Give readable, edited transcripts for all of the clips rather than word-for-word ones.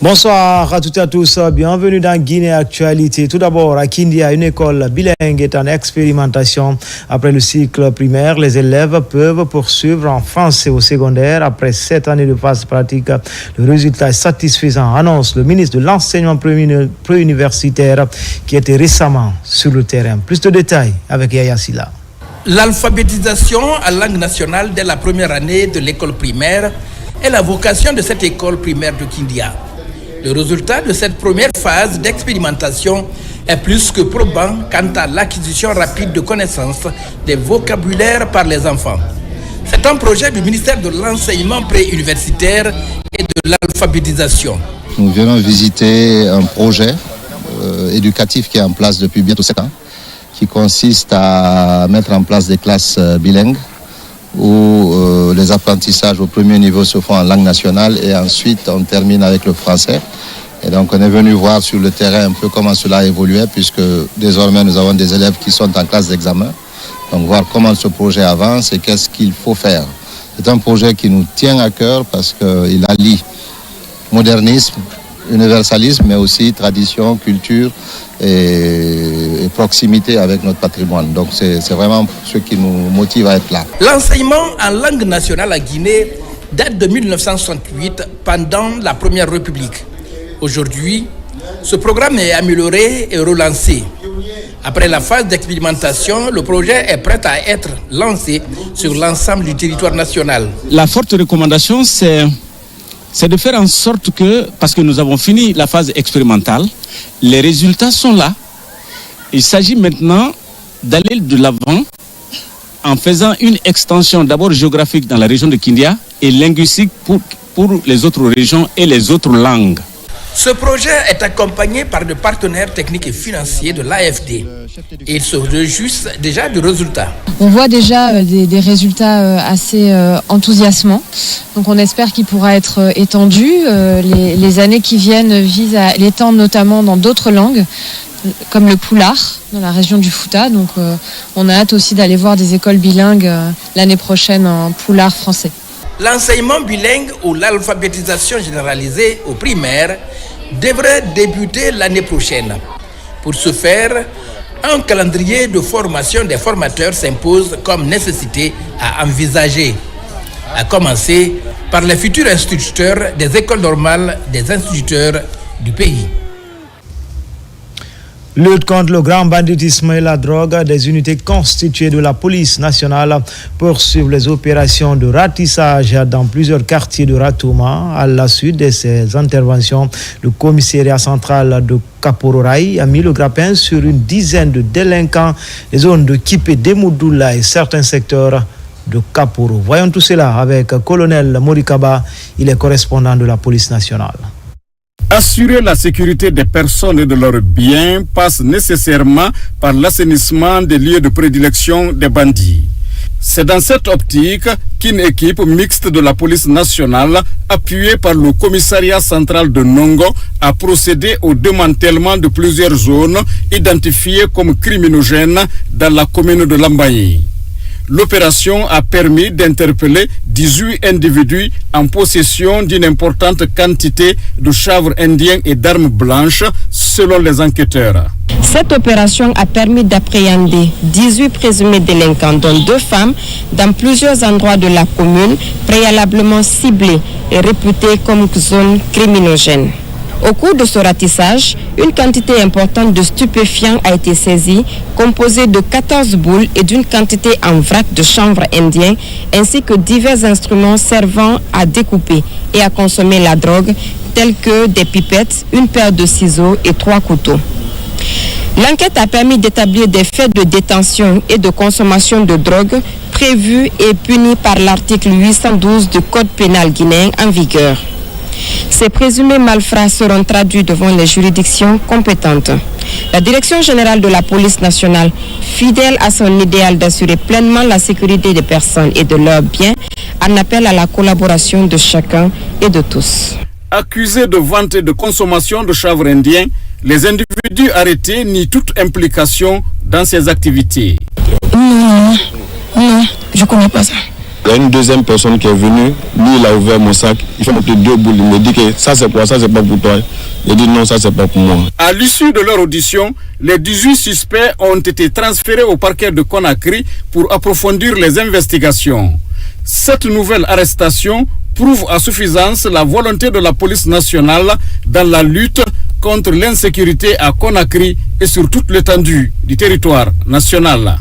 Bonsoir à toutes et à tous, bienvenue dans Guinée Actualité. Tout d'abord, à Kindia, une école bilingue est en expérimentation. Après le cycle primaire, les élèves peuvent poursuivre en français au secondaire. Après 7 années de phase pratique, le résultat est satisfaisant, annonce le ministre de l'Enseignement préuniversitaire qui était récemment sur le terrain. Plus de détails avec Yaya Silla. L'alphabétisation à langue nationale dès la première année de l'école primaire est la vocation de cette école primaire de Kindia. Le résultat de cette première phase d'expérimentation est plus que probant quant à l'acquisition rapide de connaissances des vocabulaires par les enfants. C'est un projet du ministère de l'Enseignement préuniversitaire et de l'alphabétisation. Nous venons visiter un projet éducatif qui est en place depuis bientôt 7 ans, qui consiste à mettre en place des classes bilingues où les apprentissages au premier niveau se font en langue nationale et ensuite on termine avec le français. Et donc on est venu voir sur le terrain un peu comment cela évoluait, puisque désormais nous avons des élèves qui sont en classe d'examen. Donc voir comment ce projet avance et qu'est-ce qu'il faut faire. C'est un projet qui nous tient à cœur parce qu'il allie modernisme, universalisme, mais aussi tradition, culture et proximité avec notre patrimoine. Donc c'est vraiment ce qui nous motive à être là. L'enseignement en langue nationale à Guinée date de 1968 pendant la Première République. Aujourd'hui, ce programme est amélioré et relancé. Après la phase d'expérimentation, le projet est prêt à être lancé sur l'ensemble du territoire national. La forte recommandation, c'est de faire en sorte que, parce que nous avons fini la phase expérimentale, les résultats sont là. Il s'agit maintenant d'aller de l'avant en faisant une extension d'abord géographique dans la région de Kindia et linguistique pour les autres régions et les autres langues. Ce projet est accompagné par des partenaires techniques et financiers de l'AFD et ils se réjouissent déjà du résultat. On voit déjà des résultats assez enthousiasmants, donc on espère qu'il pourra être étendu. Les années qui viennent visent à l'étendre notamment dans d'autres langues, comme le Pulaar, dans la région du Fouta. Donc on a hâte aussi d'aller voir des écoles bilingues l'année prochaine en Pulaar français. L'enseignement bilingue ou l'alphabétisation généralisée au primaire devrait débuter l'année prochaine. Pour ce faire, un calendrier de formation des formateurs s'impose comme nécessité à envisager, à commencer par les futurs instituteurs des écoles normales des instituteurs du pays. Lutte contre le grand banditisme et la drogue, des unités constituées de la police nationale poursuivent les opérations de ratissage dans plusieurs quartiers de Ratouma. À la suite de ces interventions, le commissariat central de Kapororaï a mis le grappin sur une dizaine de délinquants des zones de Kipé, Demoudoula et certains secteurs de Kaporo. Voyons tout cela avec le colonel Morikaba, il est correspondant de la police nationale. Assurer la sécurité des personnes et de leurs biens passe nécessairement par l'assainissement des lieux de prédilection des bandits. C'est dans cette optique qu'une équipe mixte de la police nationale, appuyée par le commissariat central de Nongo, a procédé au démantèlement de plusieurs zones identifiées comme criminogènes dans la commune de Lambaye. L'opération a permis d'interpeller 18 individus en possession d'une importante quantité de chanvre indien et d'armes blanches, selon les enquêteurs. Cette opération a permis d'appréhender 18 présumés délinquants, dont 2 femmes, dans plusieurs endroits de la commune, préalablement ciblés et réputés comme zones criminogènes. Au cours de ce ratissage, une quantité importante de stupéfiants a été saisie, composée de 14 boules et d'une quantité en vrac de chanvre indien, ainsi que divers instruments servant à découper et à consommer la drogue, tels que des pipettes, une paire de ciseaux et 3 couteaux. L'enquête a permis d'établir des faits de détention et de consommation de drogue prévus et punis par l'article 812 du Code pénal guinéen en vigueur. Ces présumés malfrats seront traduits devant les juridictions compétentes. La Direction générale de la police nationale, fidèle à son idéal d'assurer pleinement la sécurité des personnes et de leurs biens, en appelle à la collaboration de chacun et de tous. Accusés de vente et de consommation de chanvre indien, les individus arrêtés nient toute implication dans ces activités. Non, je ne connais pas ça. Il y a une deuxième personne qui est venue, lui il a ouvert mon sac, il fait monter 2 boules, il me dit que ça c'est quoi, ça c'est pas pour toi. Il dit non, ça c'est pas pour moi. À l'issue de leur audition, les 18 suspects ont été transférés au parquet de Conakry pour approfondir les investigations. Cette nouvelle arrestation prouve à suffisance la volonté de la police nationale dans la lutte contre l'insécurité à Conakry et sur toute l'étendue du territoire national.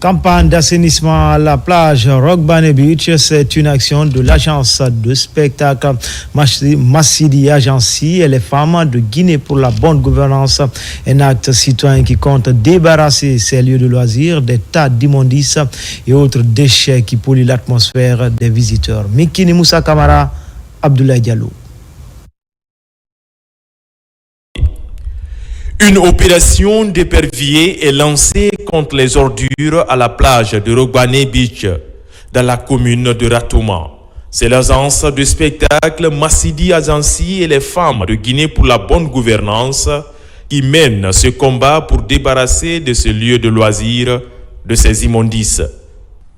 Campagne d'assainissement à la plage Rogbane Beach, c'est une action de l'agence de spectacle Massidi Agency et les femmes de Guinée pour la bonne gouvernance. Un acte citoyen qui compte débarrasser ces lieux de loisirs des tas d'immondices et autres déchets qui polluent l'atmosphère des visiteurs. Mikini Moussa Kamara, Abdoulaye Diallo. Une opération d'épervier est lancée contre les ordures à la plage de Rogbane Beach, dans la commune de Ratouma. C'est l'agence de spectacle Massidi Agency et les femmes de Guinée pour la bonne gouvernance qui mènent ce combat pour débarrasser de ce lieu de loisirs de ces immondices.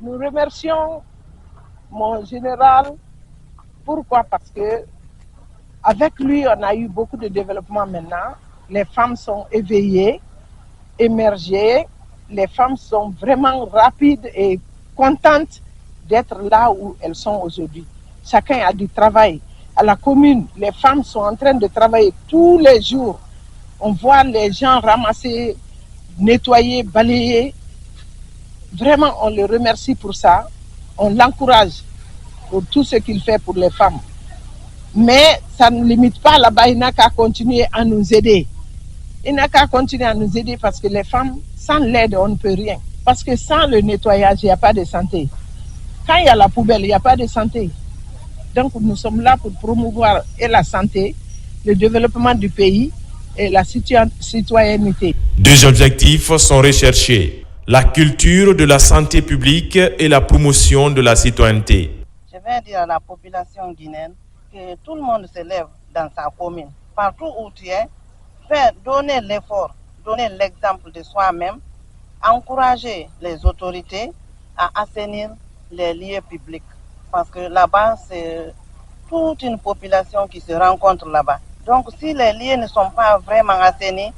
Nous remercions mon général. Pourquoi? Parce que avec lui, on a eu beaucoup de développement maintenant. Les femmes sont éveillées, émergées. Les femmes sont vraiment rapides et contentes d'être là où elles sont aujourd'hui. Chacun a du travail. À la commune, les femmes sont en train de travailler tous les jours. On voit les gens ramasser, nettoyer, balayer. Vraiment, on le remercie pour ça. On l'encourage pour tout ce qu'il fait pour les femmes. Mais ça ne limite pas là-bas, il n'a qu'à continuer à nous aider. Il n'a qu'à continuer à nous aider parce que les femmes, sans l'aide, on ne peut rien. Parce que sans le nettoyage, il n'y a pas de santé. Quand il y a la poubelle, il n'y a pas de santé. Donc nous sommes là pour promouvoir et la santé, le développement du pays et la citoyenneté. Deux objectifs sont recherchés: la culture de la santé publique et la promotion de la citoyenneté. Je vais dire à la population guinéenne que tout le monde se lève dans sa commune. Partout où tu es, donner l'effort, donner l'exemple de soi-même, encourager les autorités à assainir les lieux publics. Parce que là-bas, c'est toute une population qui se rencontre là-bas. Donc si les lieux ne sont pas vraiment assainis,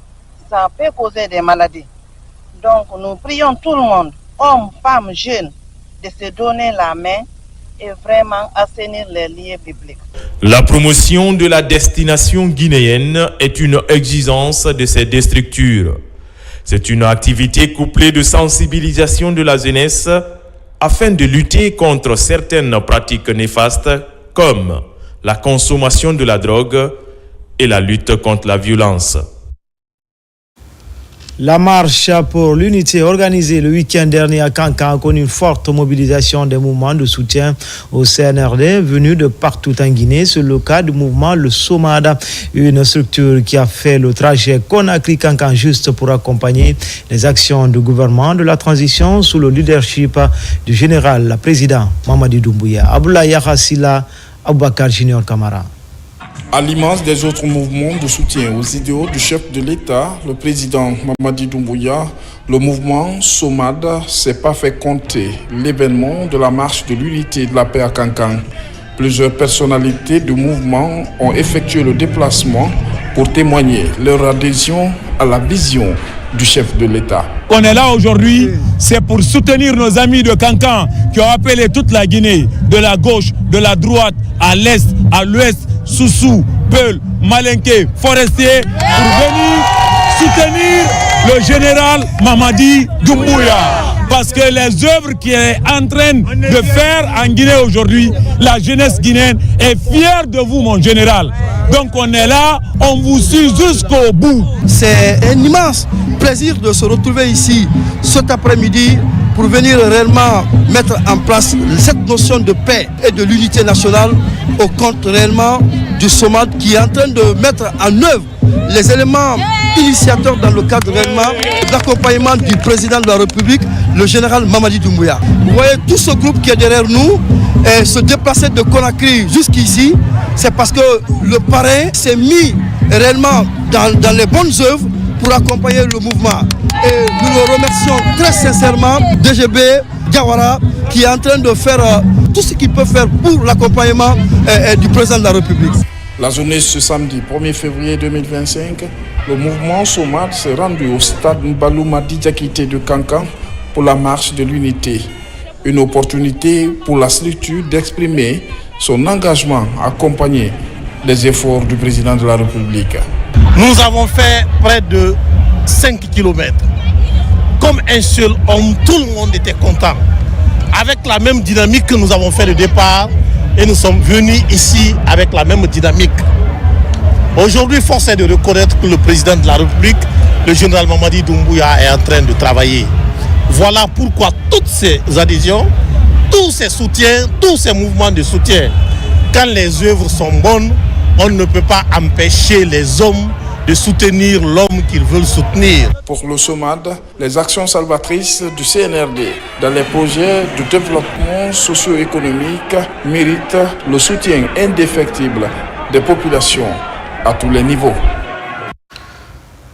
ça peut causer des maladies. Donc nous prions tout le monde, hommes, femmes, jeunes, de se donner la main et vraiment assainir les lieux publics. La promotion de la destination guinéenne est une exigence de ces deux structures. C'est une activité couplée de sensibilisation de la jeunesse afin de lutter contre certaines pratiques néfastes comme la consommation de la drogue et la lutte contre la violence. La marche pour l'unité organisée le week-end dernier à Kankan a connu une forte mobilisation des mouvements de soutien au CNRD venus de partout en Guinée. C'est le cas du mouvement Le Somada, une structure qui a fait le trajet Conakry-Kankan juste pour accompagner les actions du gouvernement de la transition sous le leadership du général, le président Mamadi Doumbouya. Abdoulaye Yahassila, Aboubakar Junior Kamara. À l'image des autres mouvements de soutien aux idéaux du chef de l'État, le président Mamadi Doumbouya, le mouvement Somada s'est pas fait compter l'événement de la marche de l'unité de la paix à Kankan. Plusieurs personnalités du mouvement ont effectué le déplacement pour témoigner leur adhésion à la vision du chef de l'État. On est là aujourd'hui, c'est pour soutenir nos amis de Kankan qui ont appelé toute la Guinée, de la gauche, de la droite, à l'est, à l'ouest, Soussou, Peul, Malinké, Forestier, pour venir soutenir le général Mamadi Doumbouya. Parce que les œuvres qu'il est en train de faire en Guinée aujourd'hui, la jeunesse guinéenne est fière de vous, mon général. Donc on est là, on vous suit jusqu'au bout. C'est un immense plaisir de se retrouver ici cet après-midi pour venir réellement mettre en place cette notion de paix et de l'unité nationale au compte réellement du SOMAD qui est en train de mettre en œuvre les éléments initiateurs dans le cadre réellement d'accompagnement du président de la République, le général Mamadi Doumbouya. Vous voyez tout ce groupe qui est derrière nous et se déplacer de Conakry jusqu'ici, c'est parce que le parrain s'est mis réellement dans les bonnes œuvres pour accompagner le mouvement. Et nous le remercions très sincèrement, DGB, Diawara, qui est en train de faire tout ce qu'il peut faire pour l'accompagnement du président de la République. La journée ce samedi 1er février 2025, le mouvement SOMAD s'est rendu au stade Mbalouma Diakité de Kankan pour la marche de l'unité. Une opportunité pour la structure d'exprimer son engagement à accompagner les efforts du président de la République. Nous avons fait près de 5 km. Comme un seul homme, tout le monde était content. Avec la même dynamique que nous avons fait le départ, et nous sommes venus ici avec la même dynamique. Aujourd'hui, force est de reconnaître que le président de la République, le général Mamadi Doumbouya, est en train de travailler. Voilà pourquoi toutes ces adhésions, tous ces soutiens, tous ces mouvements de soutien, quand les œuvres sont bonnes, on ne peut pas empêcher les hommes de soutenir l'homme qu'ils veulent soutenir. Pour le SOMAD, les actions salvatrices du CNRD dans les projets de développement socio-économique méritent le soutien indéfectible des populations à tous les niveaux.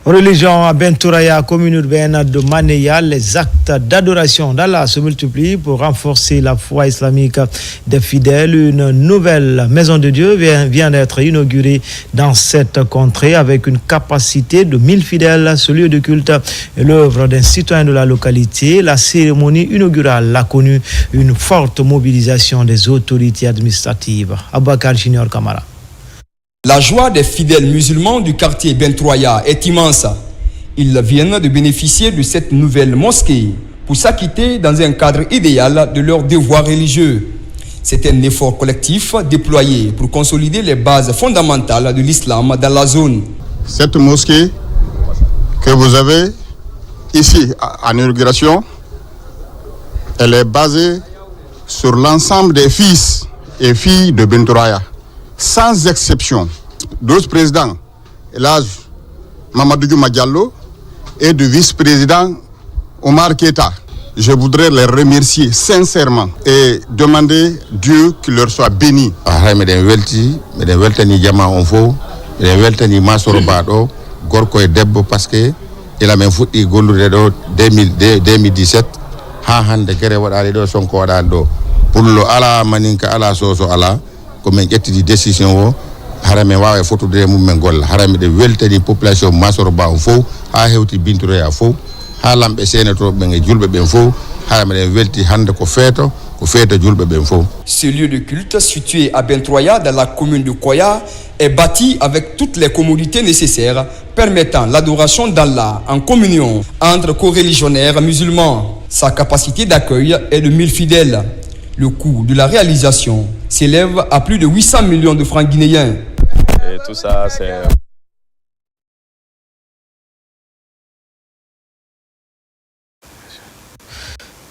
Religion à Bentouraya, commune urbaine de Manéa, les actes d'adoration d'Allah se multiplient pour renforcer la foi islamique des fidèles. Une nouvelle maison de Dieu vient d'être inaugurée dans cette contrée avec une capacité de 1000 fidèles. Ce lieu de culte est l'œuvre d'un citoyen de la localité. La cérémonie inaugurale a connu une forte mobilisation des autorités administratives. Abakar Junior Kamara. La joie des fidèles musulmans du quartier Bentroya est immense. Ils viennent de bénéficier de cette nouvelle mosquée pour s'acquitter dans un cadre idéal de leurs devoirs religieux. C'est un effort collectif déployé pour consolider les bases fondamentales de l'islam dans la zone. Cette mosquée que vous avez ici en inauguration, elle est basée sur l'ensemble des fils et filles de Bentroya. Sans exception, 12 présidents, Elhadj Mamadou Diouma Diallo, et du vice-président Omar Keita. Je voudrais les remercier sincèrement et demander Dieu qu'il leur soit béni. Meden weltani jama on fo, meden weltani masoro baɗo, gorko e debbo parce que ila men fuɗɗi gollude ɗo 2017 ha hande kere waɗali ɗo sonko waɗani ɗo pullo ala maninka ala soso ala ko men ƴettidi décision o hara men wawa fotude mum men golla hara miɗe weltani population masoro ba on fof ha hewti Bintouraya fof ha lamɓe senetoɓe ɓen e julɓe ɓen fof hara miɗen welti hande ko feeto julɓe ɓen fof. Ce lieu de culte situé à Bentroya dans la commune de Koya est bâti avec toutes les commodités nécessaires permettant l'adoration d'Allah en communion entre coreligionnaires musulmans. Sa capacité d'accueil est de 1000 fidèles. Le coût de la réalisation s'élève à plus de 800 millions de francs guinéens. Et tout ça, c'est...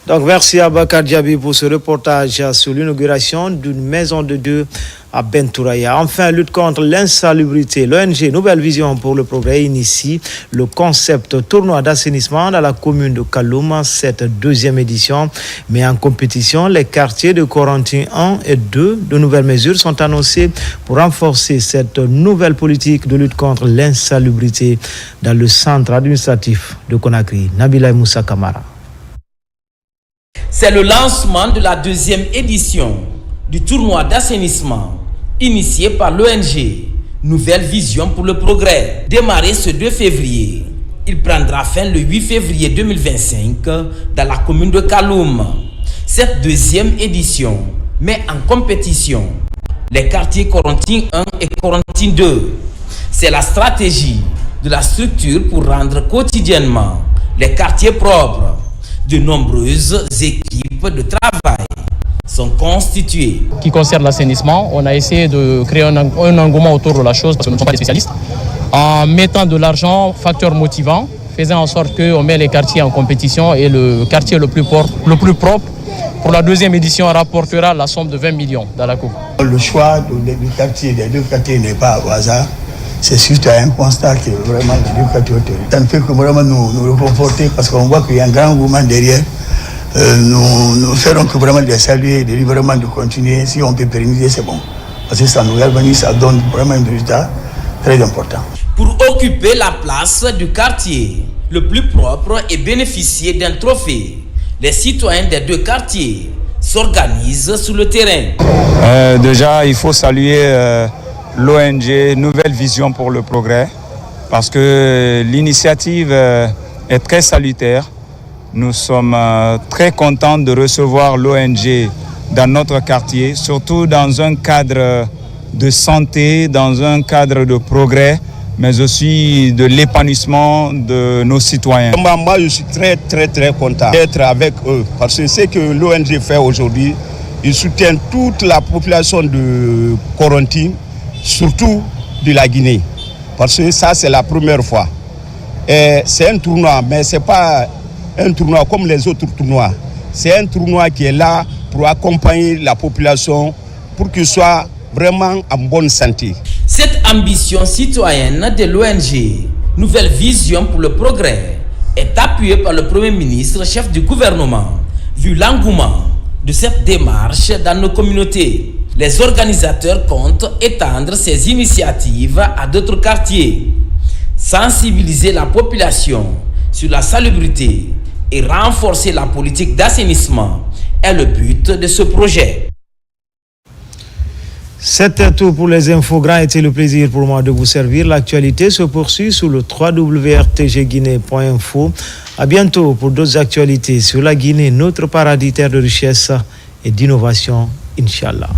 Donc merci à Bakar Diaby pour ce reportage sur l'inauguration d'une maison de Dieu à Bentouraya. Enfin, lutte contre l'insalubrité. L'ONG Nouvelle Vision pour le Progrès initie le concept tournoi d'assainissement dans la commune de Kaloum. Cette deuxième édition met en compétition les quartiers de Corentin 1 et 2. De nouvelles mesures sont annoncées pour renforcer cette nouvelle politique de lutte contre l'insalubrité dans le centre administratif de Conakry. Nabila Moussa Kamara. C'est le lancement de la deuxième édition du tournoi d'assainissement initié par l'ONG Nouvelle Vision pour le Progrès. Démarré ce 2 février, il prendra fin le 8 février 2025 dans la commune de Kaloum. Cette deuxième édition met en compétition les quartiers Corentin 1 et Corentin 2. C'est la stratégie de la structure pour rendre quotidiennement les quartiers propres. De nombreuses équipes de travail sont constituées. Qui concerne l'assainissement, on a essayé de créer un engouement autour de la chose parce que nous ne sommes pas des spécialistes, en mettant de l'argent, facteur motivant, faisant en sorte qu'on met les quartiers en compétition et le quartier le plus propre pour la deuxième édition rapportera la somme de 20 millions dans la coupe. Le choix des deux quartiers n'est pas au hasard. C'est juste un constat que vraiment les deux quartiers, ça ne fait que vraiment nous reconforter parce qu'on voit qu'il y a un grand mouvement derrière. Nous ferons que vraiment de saluer, de vraiment de continuer. Si on peut pérenniser, c'est bon. Parce que ça nous galvanise, ça donne vraiment un résultat très important. Pour occuper la place du quartier le plus propre et bénéficier d'un trophée, Les citoyens des deux quartiers s'organisent sur le terrain. Déjà, il faut saluer l'ONG Nouvelle Vision pour le Progrès parce que l'initiative est très salutaire. Nous sommes très contents de recevoir l'ONG dans notre quartier, surtout dans un cadre de santé, dans un cadre de progrès, mais aussi de l'épanouissement de nos citoyens. Moi, je suis très content d'être avec eux parce que ce que l'ONG fait aujourd'hui, il soutient toute la population de Coronti, surtout de la Guinée, parce que ça c'est la première fois. Et c'est un tournoi, mais ce n'est pas un tournoi comme les autres tournois. C'est un tournoi qui est là pour accompagner la population pour qu'il soit vraiment en bonne santé. Cette ambition citoyenne de l'ONG Nouvelle Vision pour le Progrès est appuyée par le Premier ministre, chef du gouvernement. Vu l'engouement de cette démarche dans nos communautés, les organisateurs comptent étendre ces initiatives à d'autres quartiers. Sensibiliser la population sur la salubrité et renforcer la politique d'assainissement est le but de ce projet. C'était tout pour les infos. Grand était le plaisir pour moi de vous servir. L'actualité se poursuit sur le www.rtgguinée.info. À bientôt pour d'autres actualités sur la Guinée, notre paradis, terre de richesse et d'innovation, Inch'Allah.